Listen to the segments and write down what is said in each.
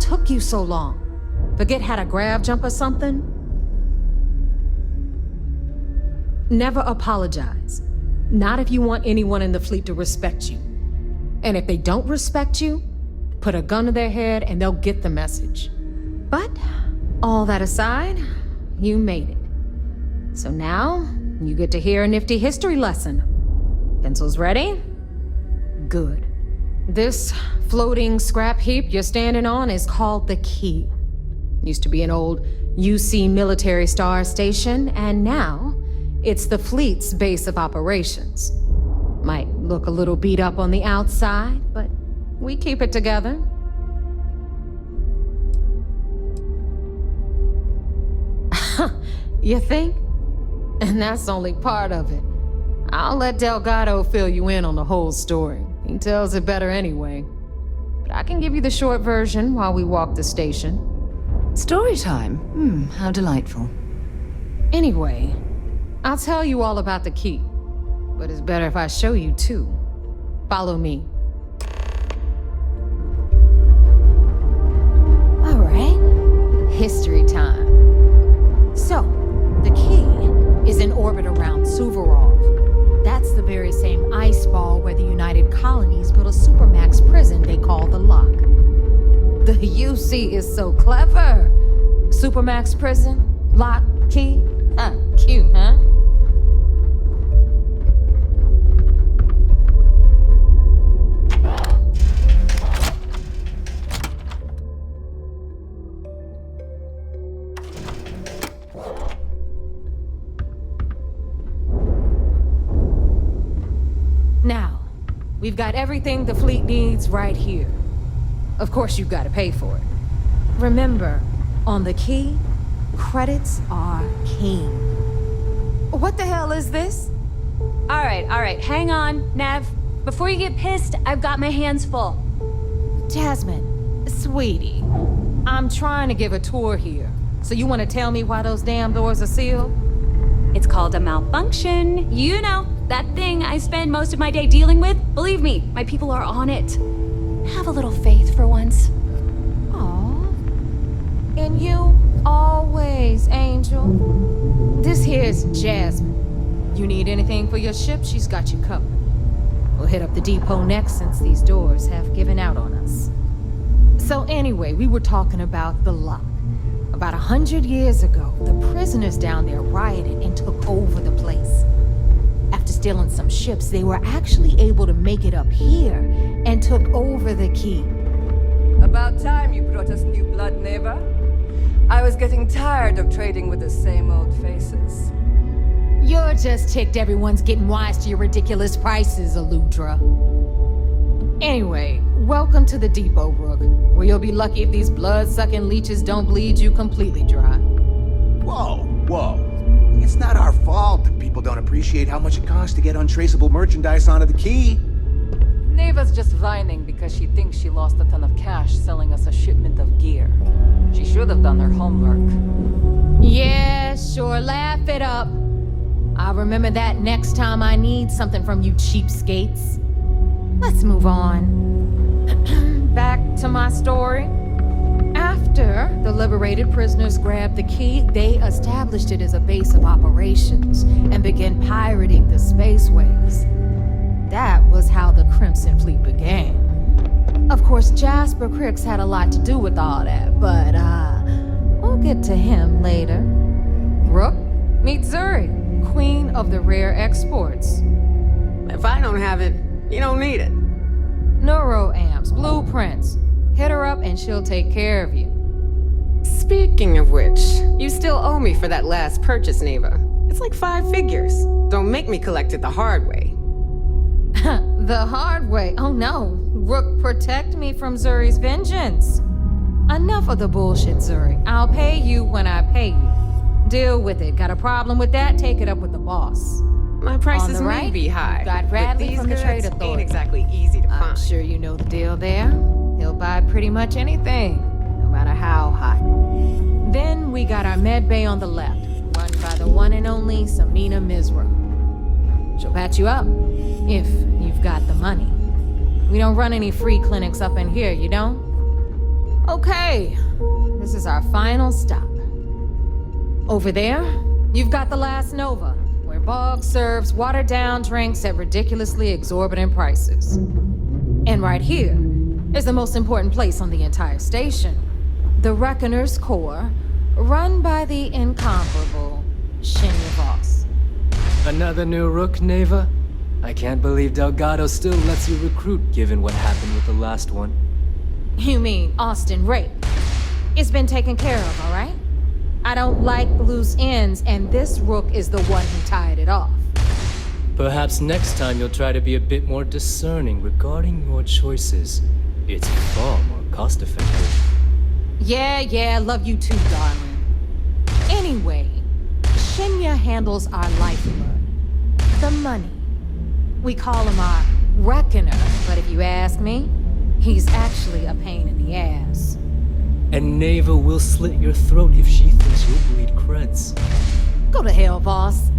took you so long? Forget how to grav jump or something? Never apologize. Not if you want anyone in the fleet to respect you. And if they don't respect you, put a gun to their head and they'll get the message. But, all that aside, you made it. So now, you get to hear a nifty history lesson. Pencils ready? Good. This floating scrap heap you're standing on is called the Key. Used to be an old UC military star station, and now it's the fleet's base of operations. Might look a little beat up on the outside, but we keep it together. You think? And that's only part of it. I'll let Delgado fill you in on the whole story. He tells it better anyway. But I can give you the short version while we walk the station. Story time? How delightful. Anyway, I'll tell you all about the Key. But it's better if I show you too. Follow me. All right, history time. So, the Key is in orbit around Suvorov. That's the very same ice ball where the United Colonies built a supermax prison they call the Lock. The UC is so clever. Supermax prison, lock, key. Cute, huh? Now, we've got everything the fleet needs right here. Of course, you've got to pay for it. Remember, on the Key, credits are king. What the hell is this? All right, hang on, Nev. Before you get pissed, I've got my hands full. Jasmine, sweetie, I'm trying to give a tour here. So you want to tell me why those damn doors are sealed? It's called a malfunction. You know, that thing I spend most of my day dealing with. Believe me, my people are on it. Have a little faith for once. Aw. And you always, Angel. This here's Jasmine. You need anything for your ship, she's got you covered. We'll hit up the depot next since these doors have given out on us. So anyway, we were talking about the Lock. About 100 years ago, the prisoners down there rioted and took over the place. After stealing some ships, they were actually able to make it up here and took over the Key. About time you brought us new blood, Neva. I was getting tired of trading with the same old faces. You're just ticked everyone's getting wise to your ridiculous prices, Aludra. Anyway, welcome to the depot, Rook, where you'll be lucky if these blood-sucking leeches don't bleed you completely dry. Whoa. It's not our fault that people don't appreciate how much it costs to get untraceable merchandise onto the Key. Neva's just whining because she thinks she lost a ton of cash selling us a shipment of gear. She should have done her homework. Yeah, sure, laugh it up. I'll remember that next time I need something from you cheapskates. Let's move on. Back to my story. After the liberated prisoners grabbed the Key, they established it as a base of operations and began pirating the spaceways. That was how the Crimson Fleet began. Of course, Jasper Cricks had a lot to do with all that, but we'll get to him later. Rook, meet Zuri, queen of the rare exports. If I don't have it, you don't need it. Neuroamps, blueprints. Hit her up and she'll take care of you. Speaking of which, you still owe me for that last purchase, Neva. It's like 5 figures. Don't make me collect it the hard way. The hard way? Oh no. Rook, protect me from Zuri's vengeance. Enough of the bullshit, Zuri. I'll pay you when I pay you. Deal with it. Got a problem with that? Take it up with the boss. My prices On the may right, be high, you've got Bradley but these from the goods Trade ain't Authority. exactly easy to I'm find. sure you know the deal there. He'll buy pretty much anything, no matter how hot. Then we got our med bay on the left, run by the one and only Samina Mizra. She'll patch you up, if you've got the money. We don't run any free clinics up in here, you don't? Okay, this is our final stop. Over there, you've got the last Nova, where Bog serves watered-down drinks at ridiculously exorbitant prices. And right here is the most important place on the entire station, the Reckoner's Core, run by the incomparable Shinya Voss. Another new rook, Neva? I can't believe Delgado still lets you recruit given what happened with the last one. You mean Austin Rape? It's been taken care of, all right? I don't like loose ends, and this rook is the one who tied it off. Perhaps next time you'll try to be a bit more discerning regarding your choices. It's far more cost-effective. Yeah, love you too, darling. Anyway, Shinya handles our lifeblood. The money. We call him our Reckoner, but if you ask me, he's actually a pain in the ass. And Neva will slit your throat if she thinks you'll bleed creds. Go to hell, boss.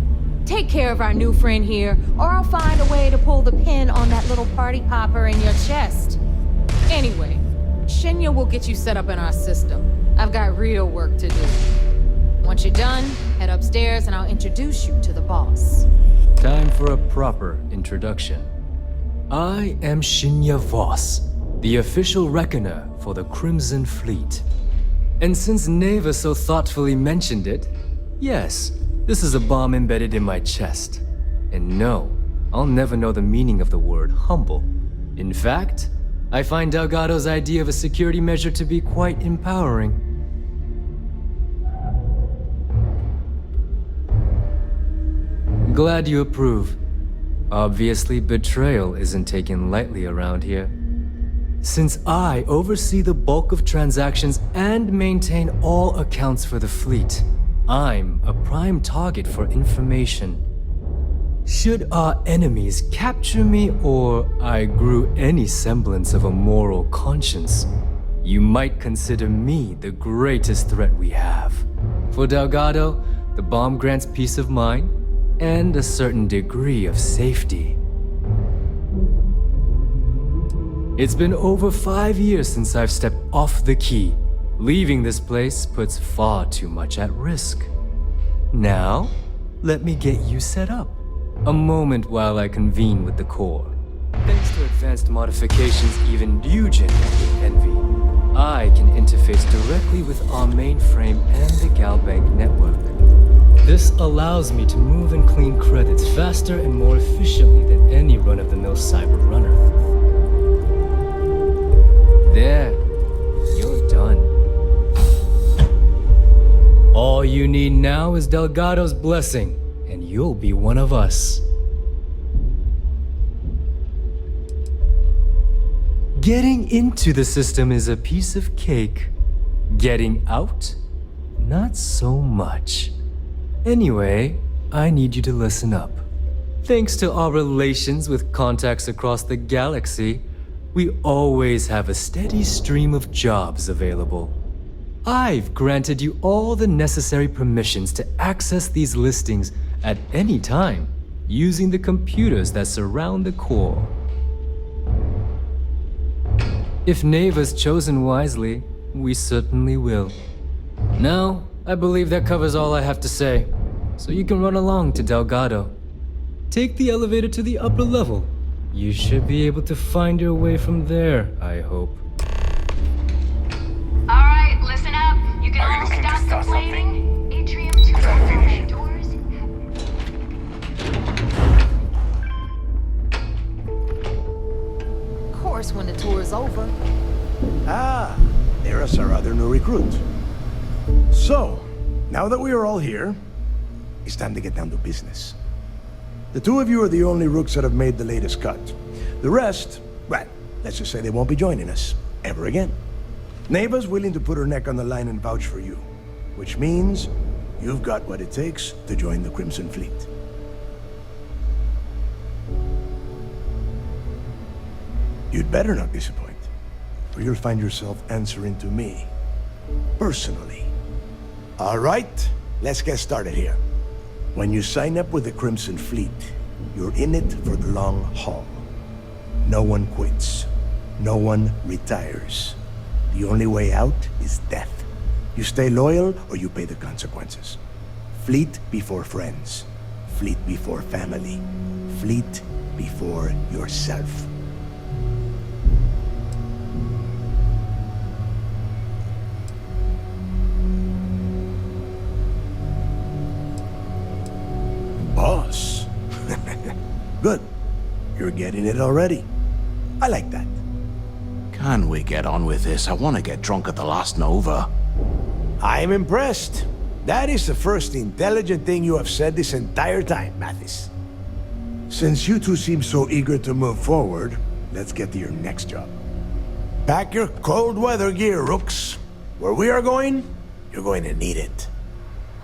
Take care of our new friend here, or I'll find a way to pull the pin on that little party popper in your chest. Anyway, Shinya will get you set up in our system. I've got real work to do. Once you're done, head upstairs and I'll introduce you to the boss. Time for a proper introduction. I am Shinya Voss, the official reckoner for the Crimson Fleet. And since Neva so thoughtfully mentioned it, yes, this is a bomb embedded in my chest. And no, I'll never know the meaning of the word humble. In fact, I find Delgado's idea of a security measure to be quite empowering. Glad you approve. Obviously, betrayal isn't taken lightly around here. Since I oversee the bulk of transactions and maintain all accounts for the fleet, I'm a prime target for information. Should our enemies capture me or I grew any semblance of a moral conscience, you might consider me the greatest threat we have. For Delgado, the bomb grants peace of mind and a certain degree of safety. It's been over 5 years since I've stepped off the key. Leaving this place puts far too much at risk. Now, let me get you set up. A moment while I convene with the core. Thanks to advanced modifications even you genuinely envy, I can interface directly with our mainframe and the Galbank network. This allows me to move and clean credits faster and more efficiently than any run-of-the-mill cyber runner. There, you're done. All you need now is Delgado's blessing, and you'll be one of us. Getting into the system is a piece of cake. Getting out? Not so much. Anyway, I need you to listen up. Thanks to our relations with contacts across the galaxy, we always have a steady stream of jobs available. I've granted you all the necessary permissions to access these listings at any time, using the computers that surround the core. If Neva's chosen wisely, we certainly will. Now, I believe that covers all I have to say, so you can run along to Delgado. Take the elevator to the upper level. You should be able to find your way from there, I hope. Alright, listen up. You can all stop complaining. Atrium 2 doors. Of course, when the tour is over. Ah, there's our other new recruit. So, now that we are all here, it's time to get down to business. The two of you are the only rooks that have made the latest cut. The rest, well, let's just say they won't be joining us ever again. Neva's willing to put her neck on the line and vouch for you, which means you've got what it takes to join the Crimson Fleet. You'd better not disappoint, or you'll find yourself answering to me, personally. All right, let's get started here. When you sign up with the Crimson Fleet, you're in it for the long haul. No one quits. No one retires. The only way out is death. You stay loyal or you pay the consequences. Fleet before friends. Fleet before family. Fleet before yourself. Boss. Good. You're getting it already. I like that. Can we get on with this? I want to get drunk at the last Nova. I'm impressed. That is the first intelligent thing you have said this entire time, Mathis. Since you two seem so eager to move forward, let's get to your next job. Pack your cold weather gear, Rooks. Where we are going, you're going to need it.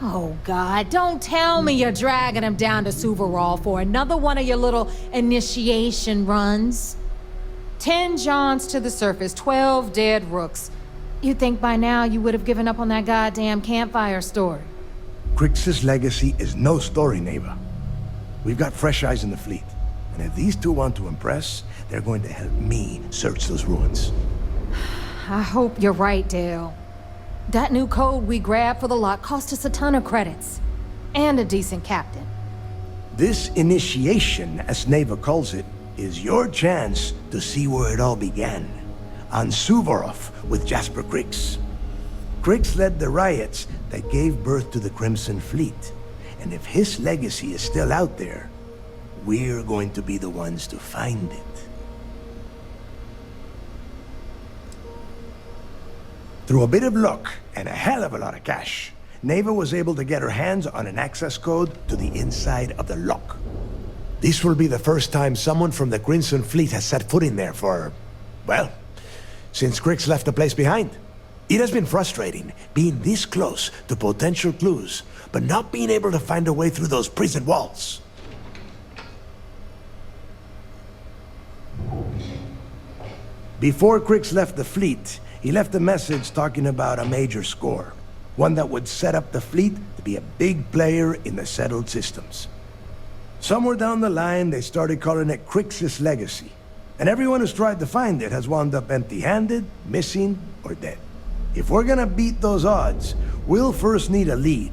Oh, God, don't tell me you're dragging him down to Suvarol for another one of your little initiation runs. 10 Johns to the surface, 12 dead Rooks. You'd think by now you would have given up on that goddamn campfire story. Crix's legacy is no story, Neva. We've got fresh eyes in the fleet. And if these two want to impress, they're going to help me search those ruins. I hope you're right, Dale. That new code we grabbed for the lot cost us a ton of credits. And a decent captain. This initiation, as Neva calls it, is your chance to see where it all began. On Suvorov with Jasper Crix. Crix led the riots that gave birth to the Crimson Fleet. And if his legacy is still out there, we're going to be the ones to find it. Through a bit of luck and a hell of a lot of cash, Neva was able to get her hands on an access code to the inside of the lock. This will be the first time someone from the Crimson Fleet has set foot in there for, well, since Crix left the place behind. It has been frustrating being this close to potential clues, but not being able to find a way through those prison walls. Before Crix left the fleet, he left a message talking about a major score. One that would set up the fleet to be a big player in the settled systems. Somewhere down the line, they started calling it Crix's legacy. And everyone who's tried to find it has wound up empty-handed, missing, or dead. If we're gonna beat those odds, we'll first need a lead.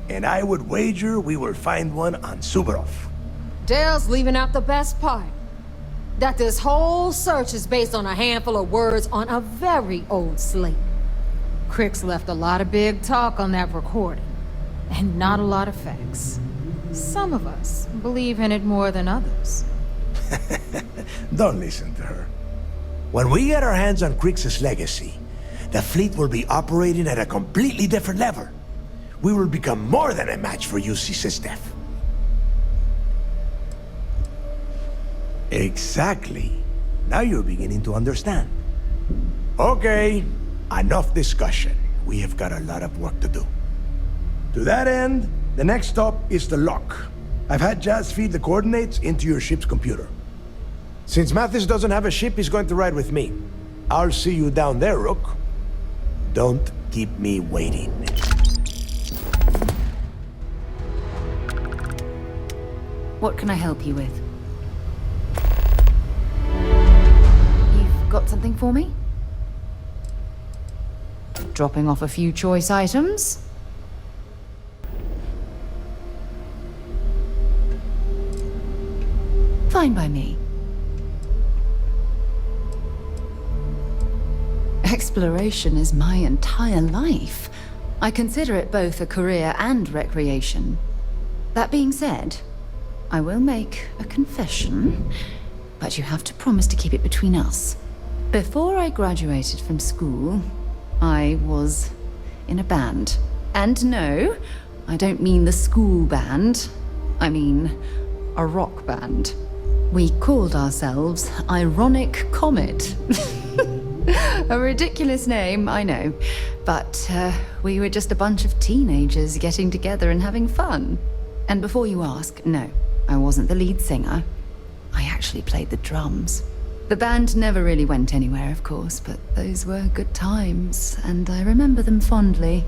And I would wager we will find one on Suvorov. Dale's leaving out the best part. That this whole search is based on a handful of words on a very old slate. Crix left a lot of big talk on that recording, and not a lot of facts. Some of us believe in it more than others. Don't listen to her. When we get our hands on Crix's legacy, the fleet will be operating at a completely different level. We will become more than a match for UC Systef. Exactly. Now you're beginning to understand. Okay, enough discussion. We have got a lot of work to do. To that end, the next stop is the lock. I've had Jazz feed the coordinates into your ship's computer. Since Mathis doesn't have a ship, he's going to ride with me. I'll see you down there, Rook. Don't keep me waiting. What can I help you with? You've got something for me? Dropping off a few choice items? Fine by me. Exploration is my entire life. I consider it both a career and recreation. That being said, I will make a confession, but you have to promise to keep it between us. Before I graduated from school, I was in a band. And no, I don't mean the school band. I mean a rock band. We called ourselves Ironic Comet. A ridiculous name, I know. But we were just a bunch of teenagers getting together and having fun. And before you ask, no, I wasn't the lead singer. I actually played the drums. The band never really went anywhere, of course, but those were good times, and I remember them fondly.